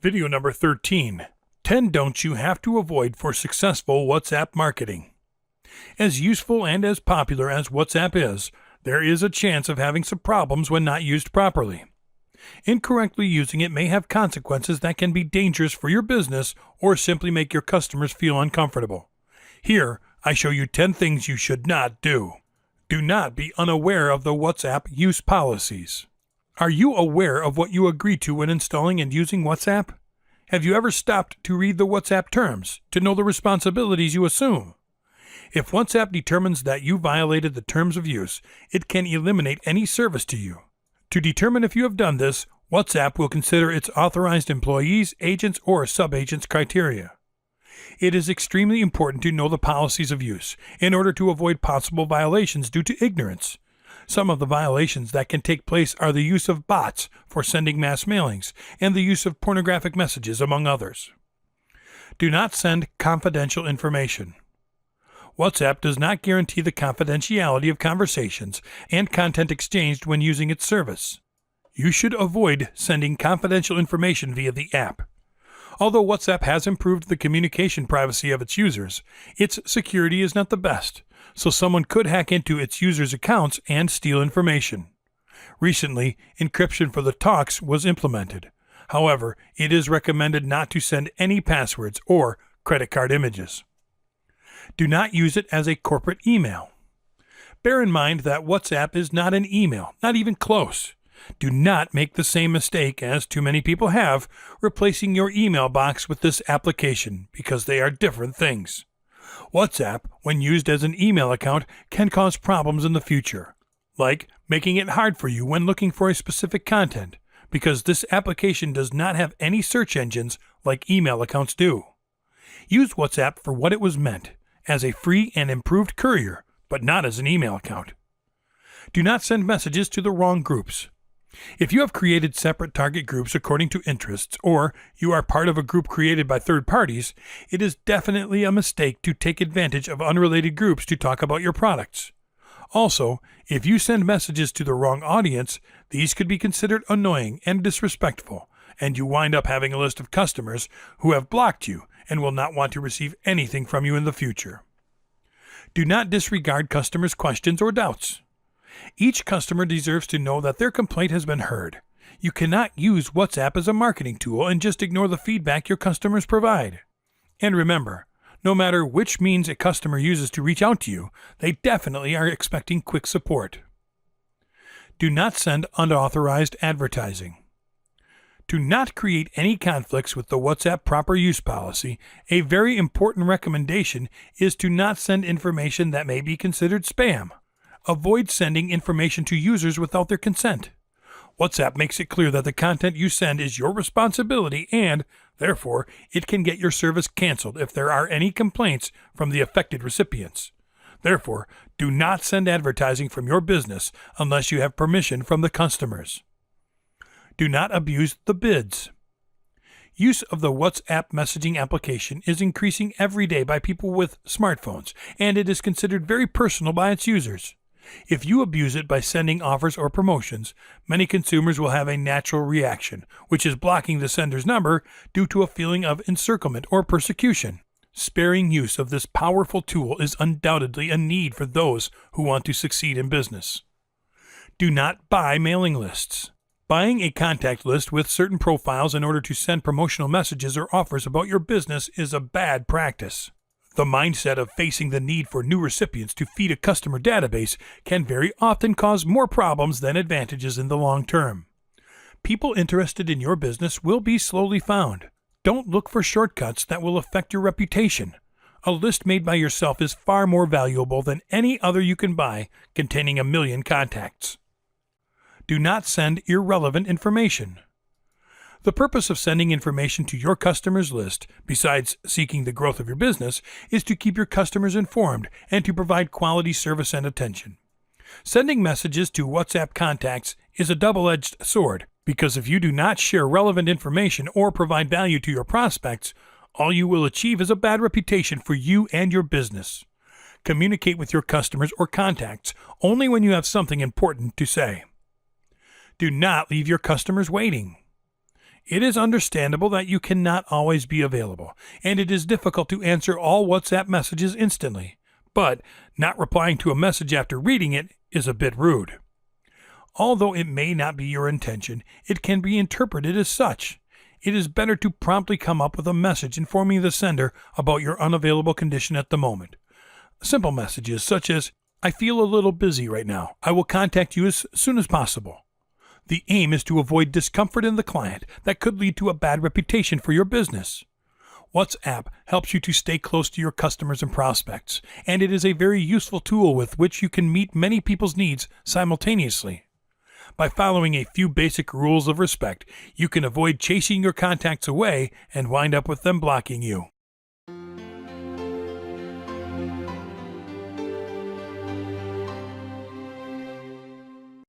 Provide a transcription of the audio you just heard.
Video number 13. 10 Don'ts You Have to Avoid for Successful WhatsApp Marketing. As useful and as popular as WhatsApp is, there is a chance of having some problems when not used properly. Incorrectly using it may have consequences that can be dangerous for your business or simply make your customers feel uncomfortable. Here, I show you 10 things you should not do. Do not be unaware of the WhatsApp use policies. Are you aware of what you agree to when installing and using WhatsApp? Have you ever stopped to read the WhatsApp terms, to know the responsibilities you assume? If WhatsApp determines that you violated the terms of use, it can eliminate any service to you. To determine if you have done this, WhatsApp will consider its authorized employees, agents, or sub-agents criteria. It is extremely important to know the policies of use in order to avoid possible violations due to ignorance. Some of the violations that can take place are the use of bots for sending mass mailings and the use of pornographic messages, among others. Do not send confidential information. WhatsApp does not guarantee the confidentiality of conversations and content exchanged when using its service. You should avoid sending confidential information via the app. Although WhatsApp has improved the communication privacy of its users, its security is not the best, so someone could hack into its users' accounts and steal information. Recently, encryption for the talks was implemented. However, it is recommended not to send any passwords or credit card images. Do not use it as a corporate email. Bear in mind that WhatsApp is not an email, not even close. Do not make the same mistake as too many people have, replacing your email box with this application, because they are different things. WhatsApp, when used as an email account, can cause problems in the future, like making it hard for you when looking for a specific content, because this application does not have any search engines like email accounts do. Use WhatsApp for what it was meant, as a free and improved courier, but not as an email account. Do not send messages to the wrong groups. If you have created separate target groups according to interests, or you are part of a group created by third parties, it is definitely a mistake to take advantage of unrelated groups to talk about your products. Also, if you send messages to the wrong audience, these could be considered annoying and disrespectful, and you wind up having a list of customers who have blocked you and will not want to receive anything from you in the future. Do not disregard customers' questions or doubts. Each customer deserves to know that their complaint has been heard. You cannot use WhatsApp as a marketing tool and just ignore the feedback your customers provide. And remember, no matter which means a customer uses to reach out to you, they definitely are expecting quick support. Do not send unauthorized advertising. To not create any conflicts with the WhatsApp proper use policy, a very important recommendation is to not send information that may be considered spam. Avoid sending information to users without their consent. WhatsApp makes it clear that the content you send is your responsibility and, therefore, it can get your service canceled if there are any complaints from the affected recipients. Therefore, do not send advertising from your business unless you have permission from the customers. Do not abuse the bids. Use of the WhatsApp messaging application is increasing every day by people with smartphones, and it is considered very personal by its users. If you abuse it by sending offers or promotions, many consumers will have a natural reaction, which is blocking the sender's number due to a feeling of encirclement or persecution. Sparing use of this powerful tool is undoubtedly a need for those who want to succeed in business. Do not buy mailing lists. Buying a contact list with certain profiles in order to send promotional messages or offers about your business is a bad practice. The mindset of facing the need for new recipients to feed a customer database can very often cause more problems than advantages in the long term. People interested in your business will be slowly found. Don't look for shortcuts that will affect your reputation. A list made by yourself is far more valuable than any other you can buy containing 1 million contacts. Do not send irrelevant information. The purpose of sending information to your customers list, besides seeking the growth of your business, is to keep your customers informed and to provide quality service and attention. Sending messages to WhatsApp contacts is a double-edged sword, because if you do not share relevant information or provide value to your prospects, all you will achieve is a bad reputation for you and your business. Communicate with your customers or contacts only when you have something important to say. Do not leave your customers waiting. It is understandable that you cannot always be available, and it is difficult to answer all WhatsApp messages instantly, but not replying to a message after reading it is a bit rude. Although it may not be your intention, it can be interpreted as such. It is better to promptly come up with a message informing the sender about your unavailable condition at the moment. Simple messages such as, "I feel a little busy right now. I will contact you as soon as possible." The aim is to avoid discomfort in the client that could lead to a bad reputation for your business. WhatsApp helps you to stay close to your customers and prospects, and it is a very useful tool with which you can meet many people's needs simultaneously. By following a few basic rules of respect, you can avoid chasing your contacts away and wind up with them blocking you.